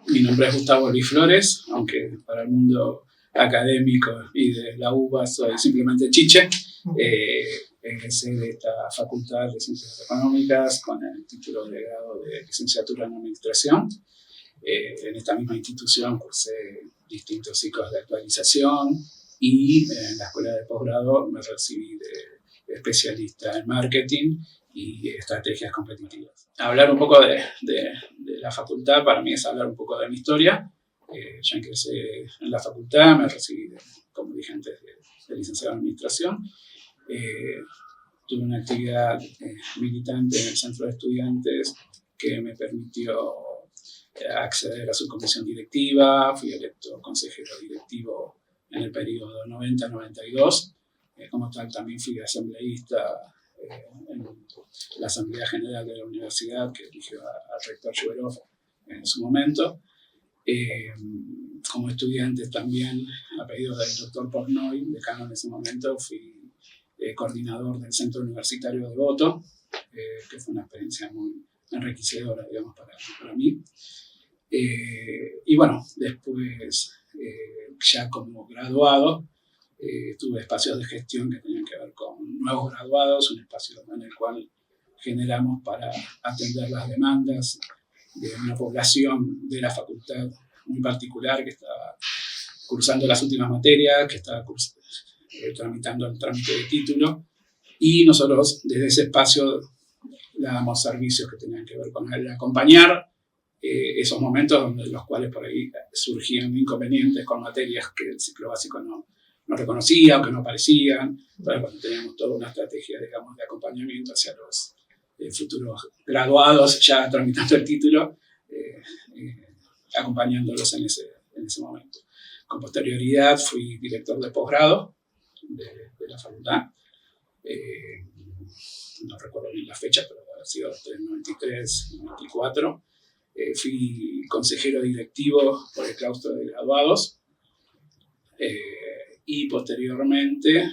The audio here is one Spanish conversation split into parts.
Mi nombre es Gustavo Luis Flores, aunque para el mundo académico y de la UBA soy simplemente Chiche. Egresé de esta Facultad de Ciencias Económicas con el título de grado de licenciatura en Administración. En esta misma institución cursé distintos ciclos de actualización y en la escuela de posgrado me recibí de especialista en marketing y estrategias competitivas. Hablar un poco de la facultad para mí es hablar un poco de mi historia. Ya ingresé en la facultad, me recibí, como dije antes, de licenciado en Administración. Tuve una actividad militante en el centro de estudiantes que me permitió acceder a su comisión directiva. Fui electo consejero directivo en el periodo 90-92. Como tal, también fui asambleísta en la Asamblea General de la Universidad, que eligió al rector Shuberov en su momento. Como estudiante también, a pedido del doctor Portnoy, decano en ese momento, fui coordinador del Centro Universitario de Voto, que fue una experiencia muy enriquecedora, digamos, para mí. Y bueno, después, ya como graduado, tuve espacios de gestión que tenían que ver con nuevos graduados, un espacio en el cual generamos para atender las demandas de una población de la facultad muy particular que estaba cursando las últimas materias, que estaba tramitando el trámite de título, y nosotros desde ese espacio dábamos servicios que tenían que ver con el acompañar esos momentos donde los cuales por ahí surgían inconvenientes con materias que el ciclo básico no reconocía o que no aparecían. Entonces, bueno, teníamos toda una estrategia, digamos, de acompañamiento hacia los futuros graduados ya tramitando el título, acompañándolos en ese momento. Con posterioridad fui director de posgrado de la facultad. No recuerdo bien la fecha, pero ha sido entre 93 y 94. Fui consejero directivo por el claustro de graduados. Y posteriormente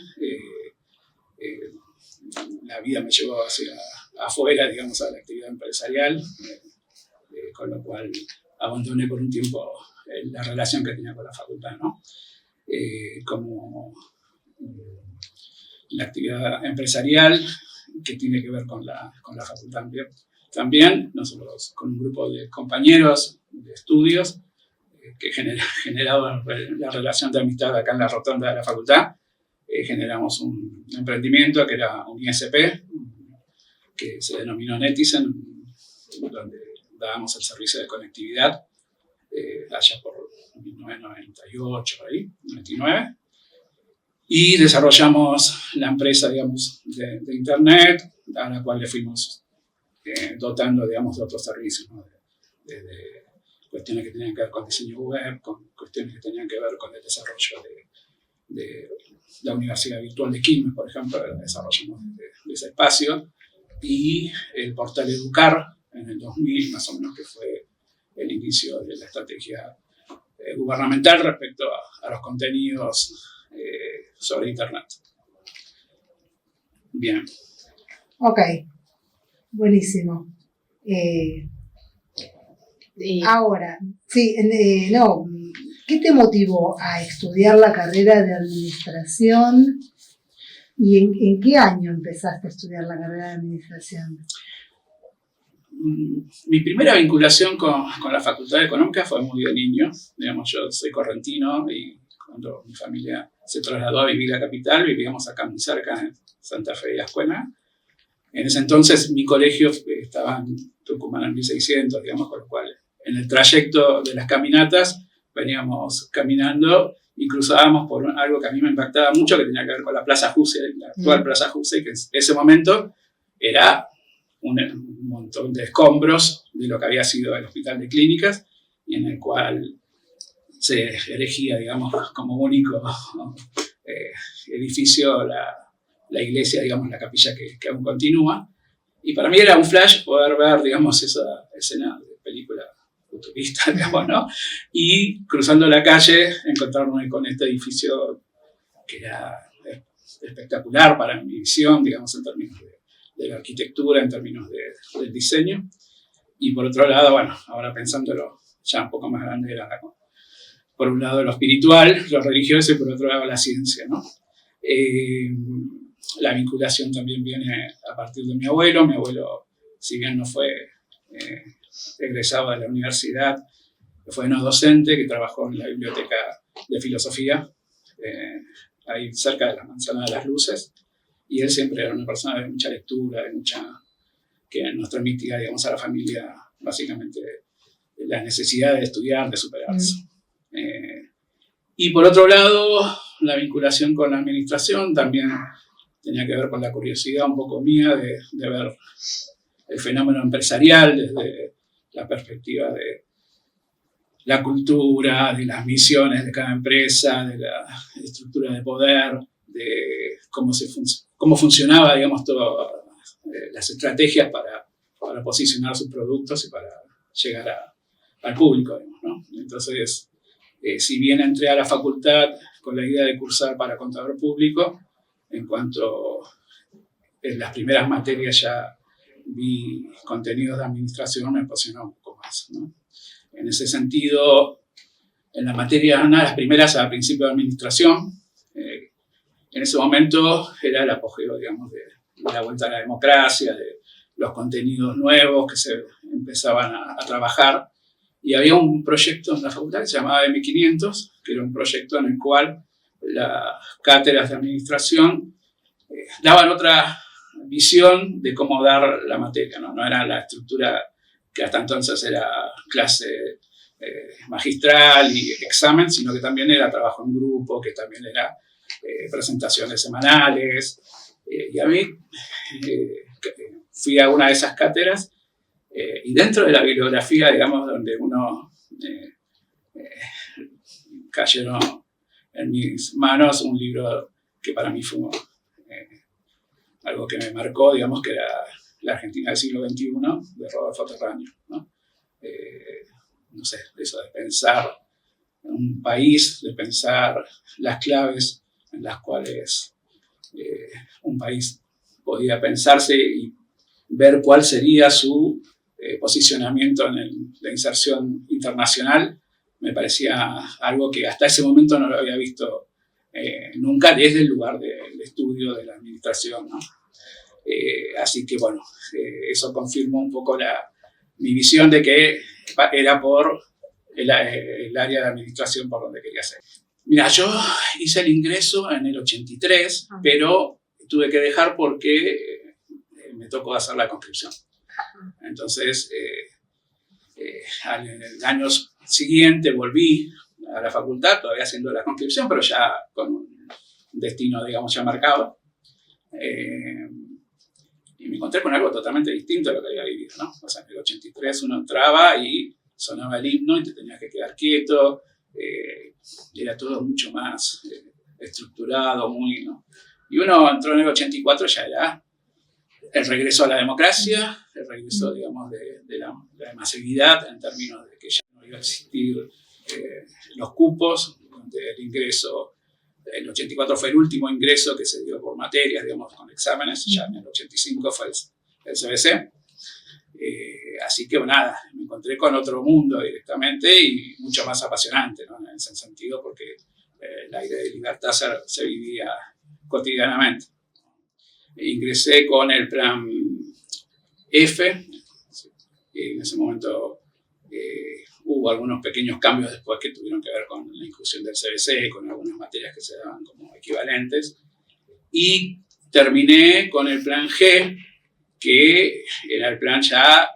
la vida me llevó hacia afuera, digamos, a la actividad empresarial, con lo cual abandoné por un tiempo la relación que tenía con la facultad, ¿no? Como la actividad empresarial que tiene que ver con la facultad también, nosotros con un grupo de compañeros de estudios que generaban la relación de amistad acá en la rotonda de la facultad, generamos un emprendimiento que era un ISP, que se denominó Netizen, donde dábamos el servicio de conectividad allá por 1998, por ahí, 99. Y desarrollamos la empresa, digamos, de Internet, a la cual le fuimos dotando, digamos, de otros servicios, ¿no? de cuestiones que tenían que ver con diseño web, con cuestiones que tenían que ver con el desarrollo de la Universidad Virtual de Quilmes, por ejemplo, desarrollamos de ese espacio. Y el portal Educar, en el 2000, más o menos, que fue el inicio de la estrategia gubernamental respecto a los contenidos sobre Internet. Bien. Ok, buenísimo. Ahora, sí, ¿qué te motivó a estudiar la carrera de administración y en qué año empezaste a estudiar la carrera de administración? Mi primera vinculación con la Facultad de Económica fue muy de niño. Digamos, yo soy correntino y cuando mi familia se trasladó a vivir a Capital, vivíamos acá muy cerca, en Santa Fe y Ascuena. En ese entonces mi colegio estaba en Tucumán en 1600, digamos, con lo cual en el trayecto de las caminatas veníamos caminando y cruzábamos por algo que a mí me impactaba mucho, que tenía que ver con la Plaza Jusey, la actual Plaza Jusey, que en ese momento era un montón de escombros de lo que había sido el Hospital de Clínicas, y en el cual se erigía, digamos, como único edificio la iglesia, digamos, la capilla que aún continúa. Y para mí era un flash poder ver, digamos, esa escena de película futurista, digamos, ¿no? Y cruzando la calle, encontrarme con este edificio que era espectacular para mi visión, digamos, en términos de la arquitectura, en términos del diseño. Y por otro lado, bueno, ahora pensándolo ya un poco más grande, era por un lado lo espiritual, lo religioso, y por otro lado la ciencia, ¿no? La vinculación también viene a partir de mi abuelo. Mi abuelo, si bien no fue egresado de la universidad, fue no docente, que trabajó en la biblioteca de filosofía, ahí cerca de la Manzana de las Luces, y él siempre era una persona de mucha lectura, que nos transmitía, digamos, a la familia básicamente la necesidad de estudiar, de superarse. Y por otro lado, la vinculación con la administración también tenía que ver con la curiosidad un poco mía de ver el fenómeno empresarial desde la perspectiva de la cultura, de las misiones de cada empresa, de la estructura de poder, de cómo funcionaba, digamos, todas las estrategias para posicionar sus productos y para llegar al público, digamos, ¿no? Entonces, si bien entré a la facultad con la idea de cursar para contador público, en cuanto en las primeras materias ya vi contenidos de administración, me apasionó un poco más, ¿no? En ese sentido, en la materia, una de las primeras al principio de administración, en ese momento era el apogeo, digamos, de la vuelta a la democracia, de los contenidos nuevos que se empezaban a trabajar. Y había un proyecto en la facultad que se llamaba M500, que era un proyecto en el cual las cátedras de administración daban otra visión de cómo dar la materia, ¿no? No era la estructura que hasta entonces era clase magistral y examen, sino que también era trabajo en grupo, que también era presentaciones semanales. Y a mí fui a una de esas cátedras y dentro de la bibliografía, digamos, donde uno cayeron en mis manos un libro que para mí fue algo que me marcó, digamos, que era La Argentina del siglo XXI, de Rodolfo Terraño, ¿no? No sé, eso de pensar un país, de pensar las claves en las cuales un país podía pensarse y ver cuál sería su posicionamiento en la inserción internacional, me parecía algo que hasta ese momento no lo había visto nunca desde el lugar del estudio de la administración, ¿no? Así que bueno, eso confirmó un poco mi visión de que era por el área de administración por donde quería ser. Mira, yo hice el ingreso en el 83, pero tuve que dejar porque me tocó hacer la conscripción. Entonces, al año siguiente volví a la facultad, todavía haciendo la conscripción, pero ya con un destino, digamos, ya marcado. Y me encontré con algo totalmente distinto a lo que había vivido, ¿no? O sea, en el 83 uno entraba y sonaba el himno y te tenías que quedar quieto. Era todo mucho más estructurado, muy, ¿no? Y uno entró en el 84, ya era el regreso a la democracia, el regreso, digamos, de la masividad, en términos de que ya no iba a existir los cupos, donde el ingreso, el 84 fue el último ingreso que se dio por materias, digamos, con exámenes, ya en el 85 fue el CBC. Así que, nada, me encontré con otro mundo directamente y mucho más apasionante, ¿no? En ese sentido, porque el aire de libertad se vivía cotidianamente. Ingresé con el plan F, en ese momento hubo algunos pequeños cambios después que tuvieron que ver con la inclusión del CBC, con algunas materias que se daban como equivalentes, y terminé con el plan G, que era el plan ya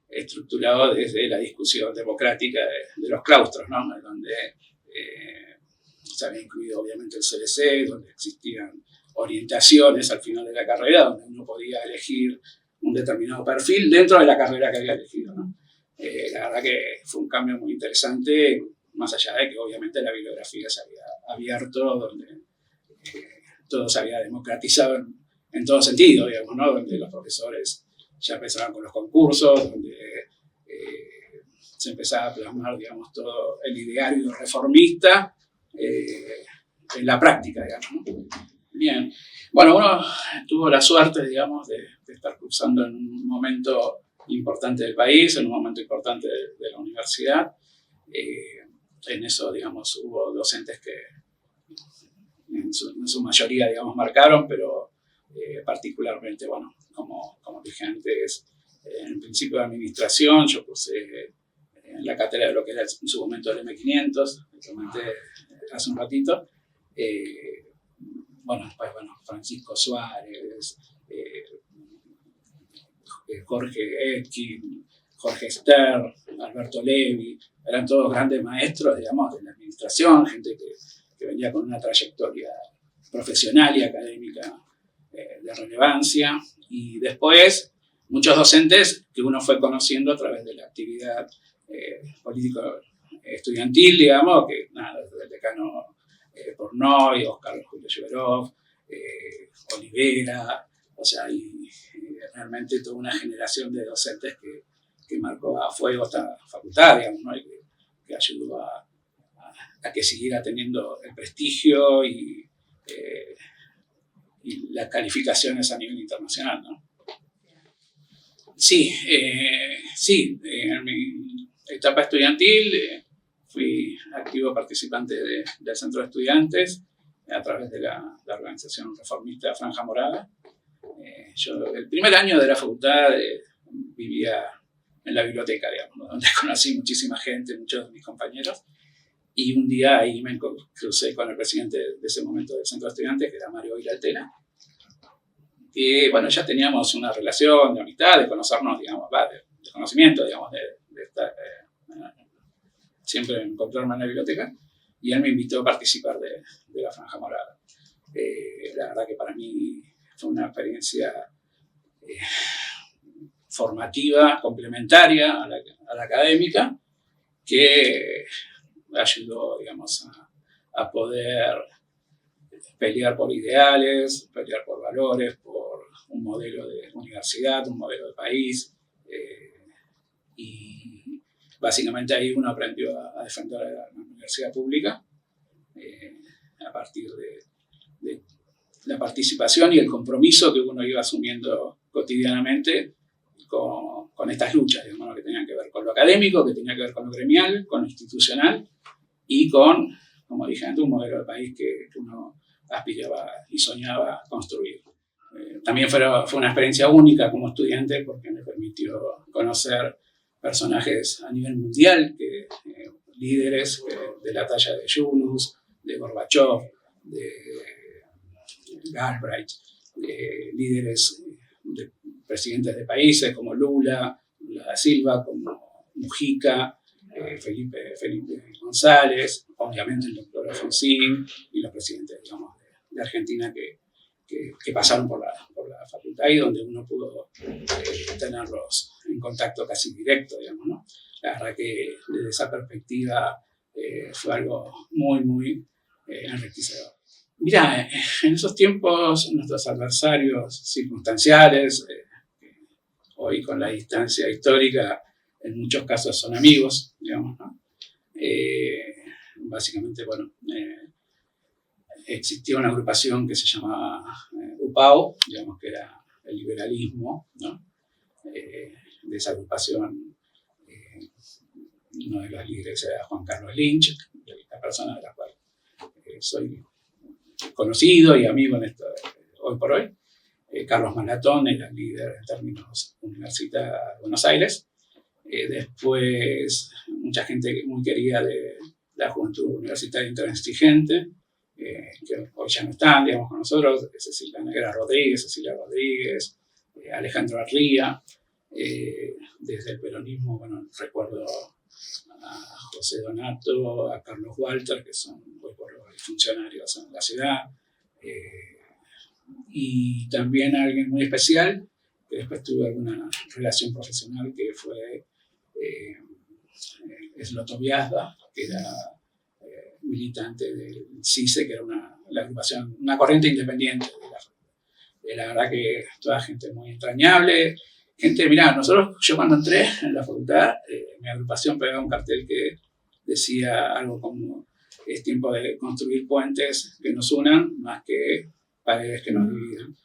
estructurado desde la discusión democrática de los claustros, ¿no? Donde se había incluido obviamente el CBC, donde existían orientaciones al final de la carrera, donde uno podía elegir un determinado perfil dentro de la carrera que había elegido, ¿no? La verdad que fue un cambio muy interesante, más allá de que obviamente la bibliografía se había abierto, donde todo se había democratizado en todo sentido, digamos, ¿no? Donde los profesores ya empezaban con los concursos, donde se empezaba a plasmar, digamos, todo el ideario reformista en la práctica, digamos, ¿no? Bien. Bueno, uno tuvo la suerte, digamos, de estar cursando en un momento importante del país, en un momento importante de la universidad, En eso, digamos, hubo docentes que en su mayoría, digamos, marcaron, pero particularmente, bueno, como dije antes, en el principio de administración, yo puse en la cátedra de lo que era en su momento el M500, que comenté hace un ratito. Después, Francisco Suárez, Jorge Etkin, Jorge Stern, Alberto Levi, eran todos grandes maestros, digamos, de la administración, gente que venía con una trayectoria profesional y académica de relevancia. Y después, muchos docentes que uno fue conociendo a través de la actividad político-estudiantil, digamos, que nada, desde el decano Pornoy, Oscar Julio Lleverov, Olivera, o sea, y realmente toda una generación de docentes que marcó a fuego esta facultad, digamos, ¿no? Y que ayudó a que siguiera teniendo el prestigio y las calificaciones a nivel internacional, ¿no? Sí, en mi etapa estudiantil fui activo participante del Centro de Estudiantes a través de la organización reformista Franja Morada. Yo el primer año de la facultad vivía en la biblioteca, digamos, donde conocí muchísima gente, muchos de mis compañeros, y un día ahí me crucé con el presidente de ese momento del Centro de Estudiantes, que era Mario Villaltena, y bueno, ya teníamos una relación de amistad, de conocernos, digamos, de conocimiento, digamos, de estar, siempre encontrarme en la biblioteca, y él me invitó a participar de la Franja Morada. La verdad que para mí fue una experiencia formativa, complementaria a la académica, que ayudó, digamos, a poder pelear por ideales, pelear por valores, por un modelo de universidad, un modelo de país. Y básicamente ahí uno aprendió a defender la universidad pública a partir de la participación y el compromiso que uno iba asumiendo cotidianamente con estas luchas, digamos, que tenían que ver con lo académico, que tenía que ver con lo gremial, con lo institucional y con, como dije antes, un modelo de país que uno aspiraba y soñaba construir. También fue una experiencia única como estudiante porque me permitió conocer personajes a nivel mundial, líderes de la talla de Yunus, de Gorbachev, de Galbraith, líderes de presidentes de países como Lula da Silva, como Mujica, Felipe González, obviamente el doctor Alfonsín y los presidentes, digamos, de Argentina que pasaron por la facultad y donde uno pudo tenerlos en contacto casi directo, digamos, ¿no? La verdad que desde esa perspectiva fue algo muy, muy enriquecedor. Mirá, en esos tiempos nuestros adversarios circunstanciales, hoy con la distancia histórica, en muchos casos son amigos, digamos, ¿no? Básicamente, bueno, existía una agrupación que se llamaba UPAO, digamos que era el liberalismo, ¿no? De esa agrupación, uno de los líderes era Juan Carlos Lynch, la persona de la cual soy conocido y amigo en esto, hoy por hoy. Carlos Malatón era el líder en términos Universidad de Buenos Aires. Después, mucha gente muy querida de la Juventud Universitaria Intransigente, que hoy ya no están, digamos, con nosotros, Cecilia Rodríguez, Alejandro Arría. Desde el peronismo, bueno, recuerdo a José Donato, a Carlos Walter, que son hoy por hoy funcionarios en la ciudad, y también a alguien muy especial, que después tuve alguna relación profesional, que fue Sloto Viazda, que era militante del CICE, que era la agrupación, una corriente independiente de la verdad que toda gente muy entrañable. Gente, mirá, yo cuando entré en la facultad, mi agrupación pegaba un cartel que decía algo como: es tiempo de construir puentes que nos unan más que paredes que nos dividan.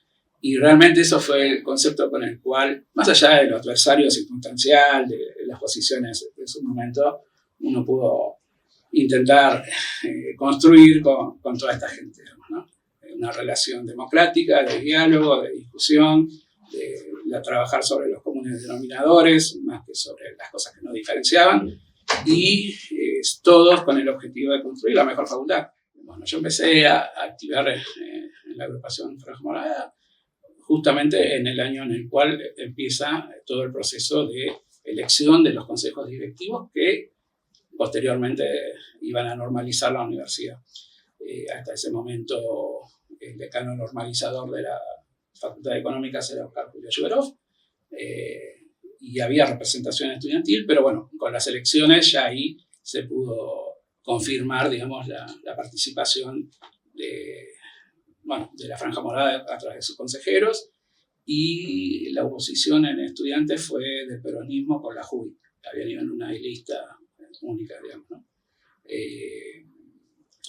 Y realmente eso fue el concepto con el cual, más allá de lo adversario circunstancial, de las posiciones de su momento, uno pudo intentar construir con toda esta gente, digamos, ¿no? Una relación democrática, de diálogo, de discusión, de trabajar sobre los comunes denominadores, más que sobre las cosas que nos diferenciaban, y todos con el objetivo de construir la mejor facultad. Bueno, yo empecé a activar en la agrupación Franja Morada justamente en el año en el cual empieza todo el proceso de elección de los consejos directivos que posteriormente iban a normalizar la universidad. Hasta ese momento el decano normalizador de la Facultad de Económicas era Oscar Julio Lluberov, y había representación estudiantil, pero bueno, con las elecciones ya ahí se pudo confirmar, digamos, la participación de la Franja Morada a través de sus consejeros, y la oposición en estudiantes fue del peronismo con la JUI. Habían ido en una lista única, digamos, ¿no?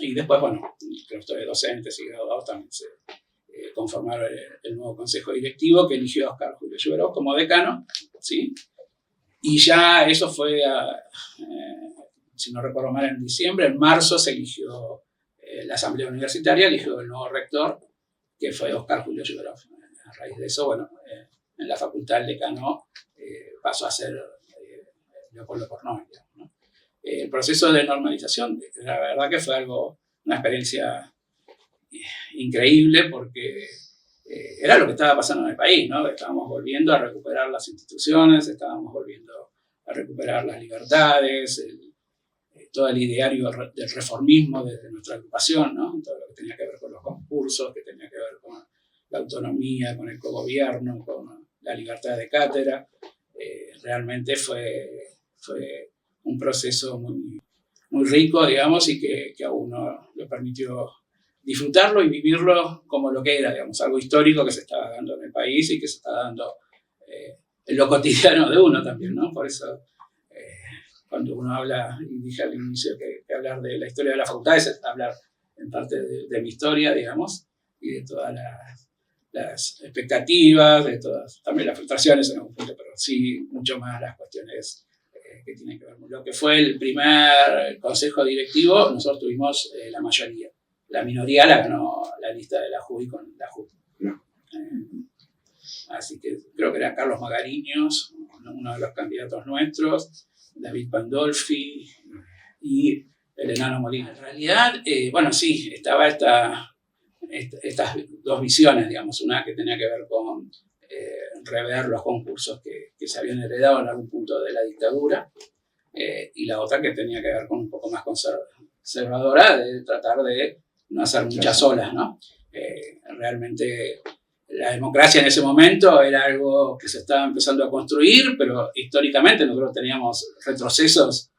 Y después, bueno, los docentes y graduados también se conformaron el nuevo consejo directivo que eligió a Oscar Julio Lluberov como decano, ¿sí? Y ya eso fue, si no recuerdo mal, en diciembre. En marzo se eligió la asamblea universitaria, eligió el nuevo rector, que fue Oscar Julio Lluberov. A raíz de eso, bueno, en la facultad el decano pasó a ser Leopoldo Portnoy, ¿no? El proceso de normalización, la verdad que fue una experiencia increíble, porque era lo que estaba pasando en el país, ¿no? Estábamos volviendo a recuperar las instituciones, estábamos volviendo a recuperar las libertades, todo el ideario del reformismo desde nuestra agrupación, ¿no? Todo lo que tenía que ver con los concursos, que tenía que ver con la autonomía, con el cogobierno, con la libertad de cátedra. Realmente fue un proceso muy, muy rico, digamos, y que a uno le permitió disfrutarlo y vivirlo como lo que era, digamos, algo histórico que se estaba dando en el país y que se está dando en lo cotidiano de uno también, ¿no? Por eso, cuando uno habla, y dije al inicio que hablar de la historia de la facultad es hablar en parte de mi historia, digamos, y de todas las expectativas, de todas, también las frustraciones en algún punto, pero sí mucho más las cuestiones que tienen que ver con lo que fue el primer consejo directivo. Nosotros tuvimos la mayoría. La minoría la ganó la lista de la JUI con la JUI. Así que creo que era Carlos Magariños, uno de los candidatos nuestros, David Pandolfi y el enano Molina. En realidad, bueno, sí, estaba estas dos visiones, digamos, una que tenía que ver con rever los concursos que se habían heredado en algún punto de la dictadura, y la otra que tenía que ver con un poco más conservadora, de tratar de no hacer muchas olas, ¿no? Realmente la democracia en ese momento era algo que se estaba empezando a construir, pero históricamente nosotros teníamos retrocesos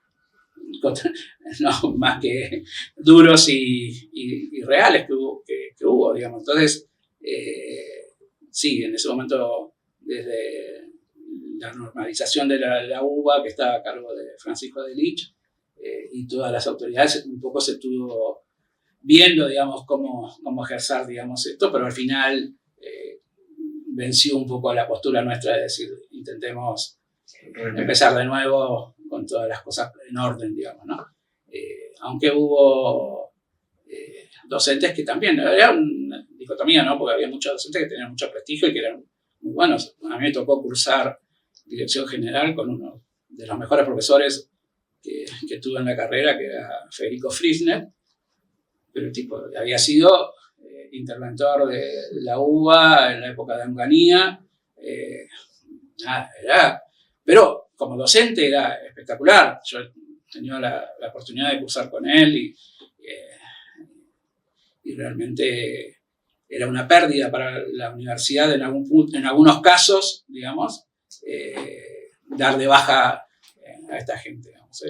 no, más que duros y reales que hubo, digamos. Entonces, sí, en ese momento, desde la normalización de la UBA, que estaba a cargo de Francisco de Lich, y todas las autoridades, un poco se estuvo viendo, digamos, cómo ejercer, digamos, esto, pero al final venció un poco la postura nuestra de decir, intentemos empezar de nuevo con todas las cosas en orden, digamos, ¿no? Aunque hubo docentes que también, era una dicotomía, ¿no? Porque había muchos docentes que tenían mucho prestigio y que eran muy buenos. A mí me tocó cursar dirección general con uno de los mejores profesores que tuve en la carrera, que era Federico Friesner, pero el tipo había sido interventor de la UBA en la época de Onganía, pero como docente era espectacular. Yo he tenido la oportunidad de cursar con él y realmente era una pérdida para la universidad en algunos casos, digamos, dar de baja a esta gente, digamos.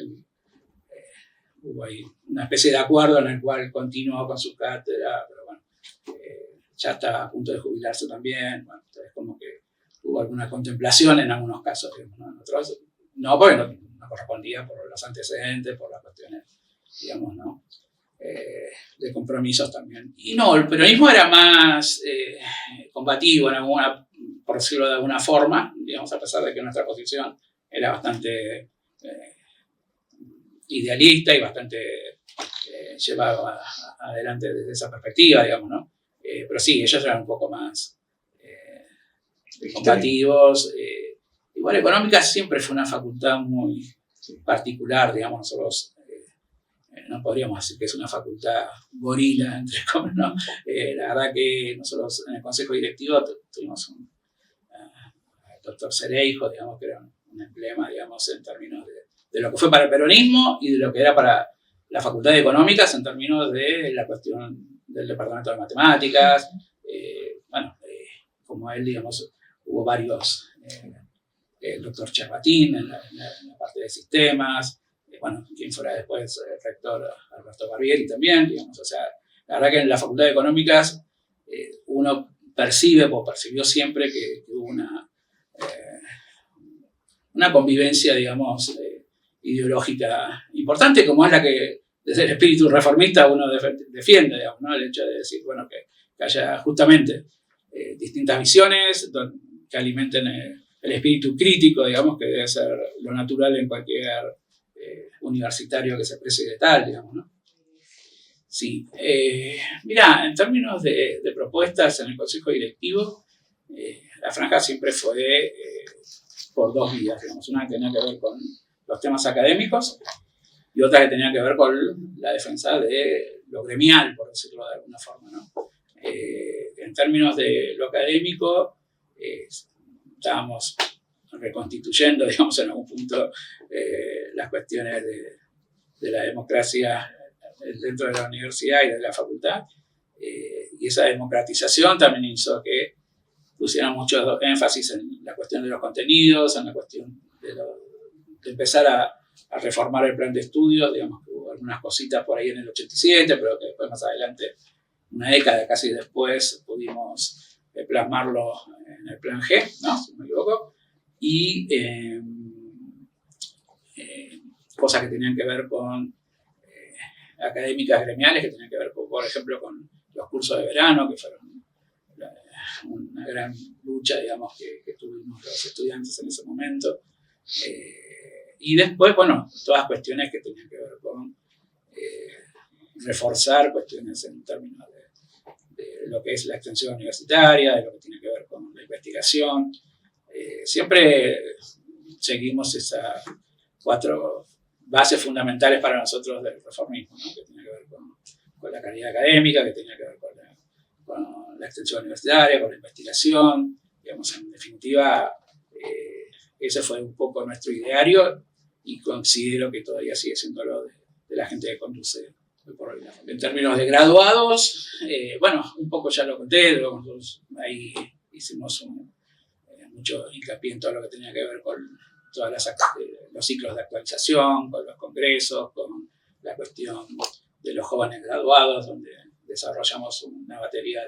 Hubo ahí una especie de acuerdo en el cual continuó con su cátedra, pero bueno, ya está a punto de jubilarse también. Bueno, entonces como que hubo alguna contemplación en algunos casos, digamos, ¿no? En otros, no, porque no correspondía por los antecedentes, por las cuestiones, digamos, ¿no? De compromisos también. Y no, el peronismo era más combativo, por decirlo de alguna forma, digamos, a pesar de que nuestra posición era bastante idealista y bastante llevado adelante desde esa perspectiva, digamos, ¿no? Pero sí, ellos eran un poco más combativos. Igual Económicas siempre fue una facultad muy particular, digamos, nosotros no podríamos decir que es una facultad gorila, entre comillas, ¿no? La verdad que nosotros en el consejo directivo tuvimos al doctor Cereijo, digamos, que era un emblema, digamos, en términos de lo que fue para el peronismo y de lo que era para la Facultad de Económicas en términos de la cuestión del Departamento de Matemáticas. Como él, digamos, hubo varios, el doctor Cherbatín en la parte de sistemas, quien fuera después el rector Alberto Barbieri también, digamos, o sea, la verdad que en la Facultad de Económicas uno percibió siempre que hubo una convivencia, digamos, ideológica importante, como es la que desde el espíritu reformista uno defiende, digamos, ¿no? El hecho de decir, bueno, que haya justamente distintas visiones que alimenten el espíritu crítico, digamos, que debe ser lo natural en cualquier universitario que se precie de tal, digamos, ¿no? Sí. Mirá, en términos de propuestas en el consejo directivo, la franja siempre fue por dos vías, digamos. Una que tenía que ver con los temas académicos y otra que tenía que ver con la defensa de lo gremial, por decirlo de alguna forma, ¿no? En términos de lo académico, estábamos reconstituyendo, digamos, en algún punto las cuestiones de la democracia dentro de la universidad y de la facultad, y esa democratización también hizo que pusieran mucho énfasis en la cuestión de los contenidos, en la cuestión de empezar a reformar el plan de estudios, digamos que hubo algunas cositas por ahí en el 87, pero que después más adelante, una década casi después, pudimos plasmarlo en el plan G, ¿no? Si no me equivoco, y cosas que tenían que ver con académicas gremiales, que tenían que ver, por ejemplo, con los cursos de verano, que fueron una gran lucha, digamos, que tuvimos los estudiantes en ese momento. Y después, todas cuestiones que tenían que ver con reforzar cuestiones en términos de lo que es la extensión universitaria, de lo que tiene que ver con la investigación. Siempre seguimos esas 4 bases fundamentales para nosotros del reformismo, ¿no? Que tiene que ver con la calidad académica, que tiene que ver con la extensión universitaria, con la investigación. Digamos, en definitiva, ese fue un poco nuestro ideario y considero que todavía sigue siendo lo de la gente que conduce hoy por hoy. En términos de graduados, un poco ya lo conté, nosotros ahí hicimos mucho hincapié en todo lo que tenía que ver con todas los ciclos de actualización, con los congresos, con la cuestión de los jóvenes graduados, donde desarrollamos una batería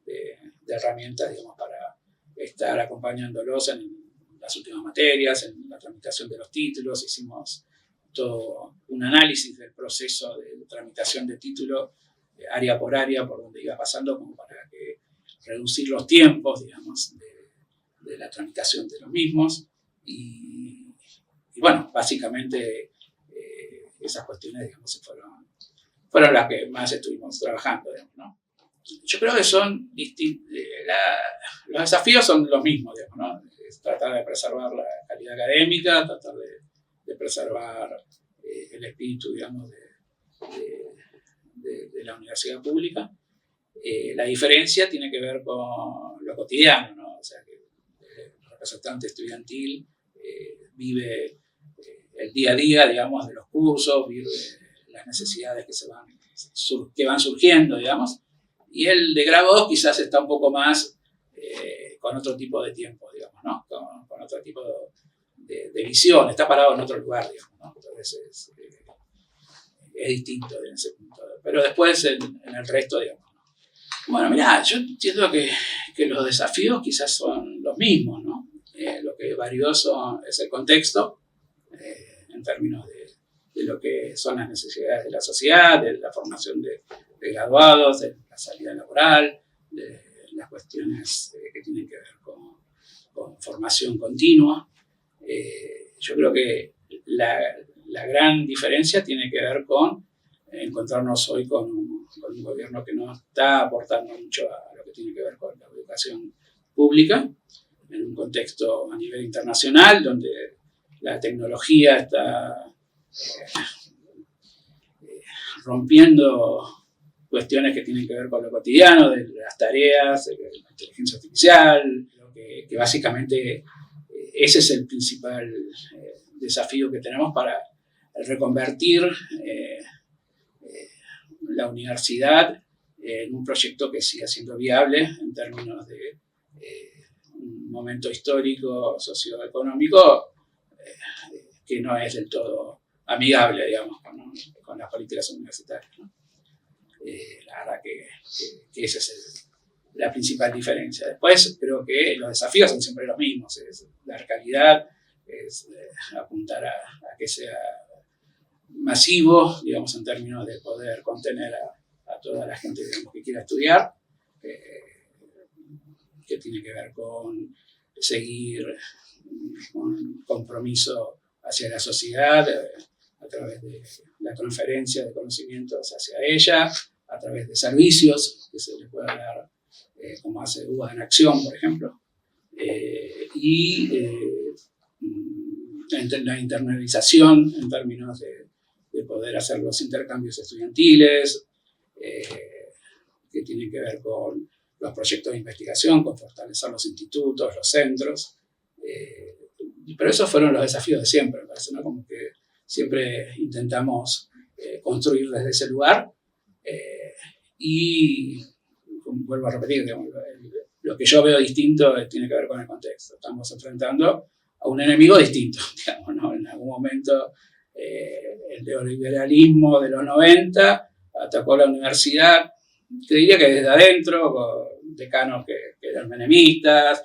de herramientas, digamos, para estar acompañándolos en las últimas materias, en la tramitación de los títulos. Hicimos todo un análisis del proceso de tramitación de título, área por área, por donde iba pasando, como para reducir los tiempos, digamos, de la tramitación de los mismos. Y básicamente esas cuestiones, digamos, fueron las que más estuvimos trabajando, digamos, ¿no? Yo creo que son distintos, los desafíos son los mismos, digamos, ¿no? Es tratar de preservar la calidad académica, tratar de preservar el espíritu, digamos, de la universidad pública. La diferencia tiene que ver con lo cotidiano, ¿no? O sea, que el representante estudiantil vive el día a día, digamos, de los cursos, vive las necesidades que van surgiendo, digamos, y el de grado 2 quizás está un poco más con otro tipo de tiempo, digamos, ¿no? Con otro tipo de visión, está parado en otro lugar, digamos, ¿no? Entonces es distinto en ese punto, pero después en el resto, digamos. Bueno, mirá, yo entiendo que los desafíos quizás son los mismos, ¿no? Lo que varió es el contexto, en términos de lo que son las necesidades de la sociedad, de la formación de graduados, de la salida laboral, de las cuestiones que tienen que ver con formación continua. Yo creo que la la gran diferencia tiene que ver con encontrarnos hoy con un gobierno que no está aportando mucho a lo que tiene que ver con la educación pública, en un contexto a nivel internacional donde la tecnología está rompiendo cuestiones que tienen que ver con lo cotidiano, de las tareas, de la inteligencia artificial, que básicamente ese es el principal desafío que tenemos para reconvertir la universidad en un proyecto que siga siendo viable en términos de un momento histórico, socioeconómico, que no es del todo amigable, digamos, con las políticas universitarias, ¿no? La verdad que esa es la principal diferencia. Después creo que los desafíos son siempre los mismos, es dar calidad, es apuntar a que sea masivo, digamos, en términos de poder contener a toda la gente, digamos, que quiera estudiar, que tiene que ver con seguir un compromiso hacia la sociedad, a través de la transferencia de conocimientos hacia ella, a través de servicios que se le pueda dar, como hace UBA en Acción, por ejemplo, y la internalización en términos de poder hacer los intercambios estudiantiles, que tienen que ver con los proyectos de investigación, con fortalecer los institutos, los centros. Pero esos fueron los desafíos de siempre, me parece, ¿no? Como que siempre intentamos construir desde ese lugar y, como vuelvo a repetir, digamos, lo que yo veo distinto tiene que ver con el contexto. Estamos enfrentando a un enemigo distinto, digamos, ¿no? En algún momento el neoliberalismo de los 90 atacó a la universidad, te diría que desde adentro, con decanos que eran menemistas,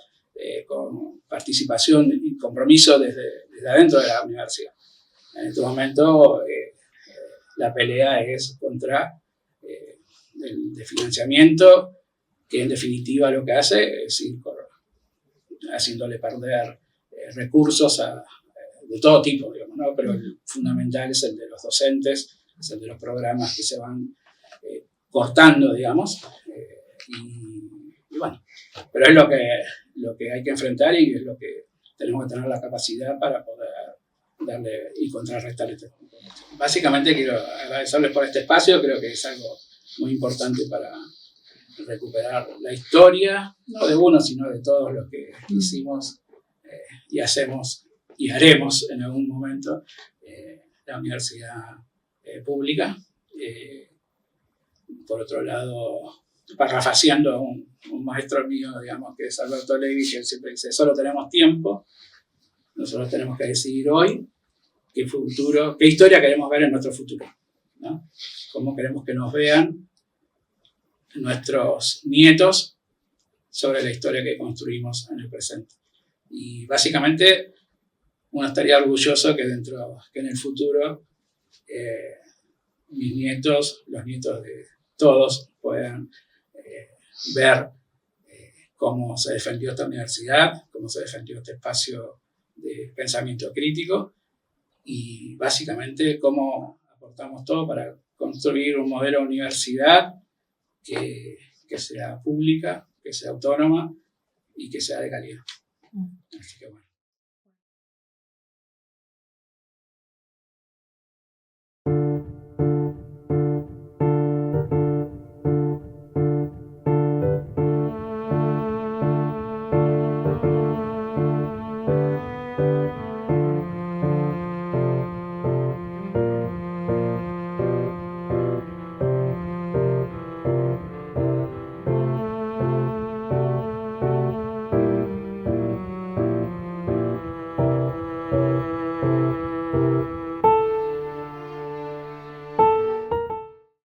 con participación y compromiso desde adentro de la universidad. En este momento la pelea es contra el desfinanciamiento, que en definitiva lo que hace es ir haciéndole perder recursos de todo tipo, digamos, ¿no? Pero el fundamental es el de los docentes, es el de los programas que se van cortando, digamos, y bueno, pero es lo que hay que enfrentar y es lo que tenemos que tener la capacidad para poder darle y contrarrestar este. Básicamente quiero agradecerles por este espacio, creo que es algo muy importante para recuperar la historia, no de uno, sino de todos los que hicimos y hacemos y haremos en algún momento la universidad pública. Por otro lado, parafraseando a un maestro mío, digamos, que es Alberto Levi, que siempre dice, solo tenemos tiempo, nosotros tenemos que decidir hoy qué historia queremos ver en nuestro futuro, ¿no? Cómo queremos que nos vean nuestros nietos sobre la historia que construimos en el presente. Y básicamente uno estaría orgulloso que en el futuro mis nietos, los nietos de todos, puedan ver cómo se defendió esta universidad, cómo se defendió este espacio de pensamiento crítico y básicamente cómo aportamos todo para construir un modelo de universidad que sea pública, que sea autónoma y que sea de calidad. Así que bueno.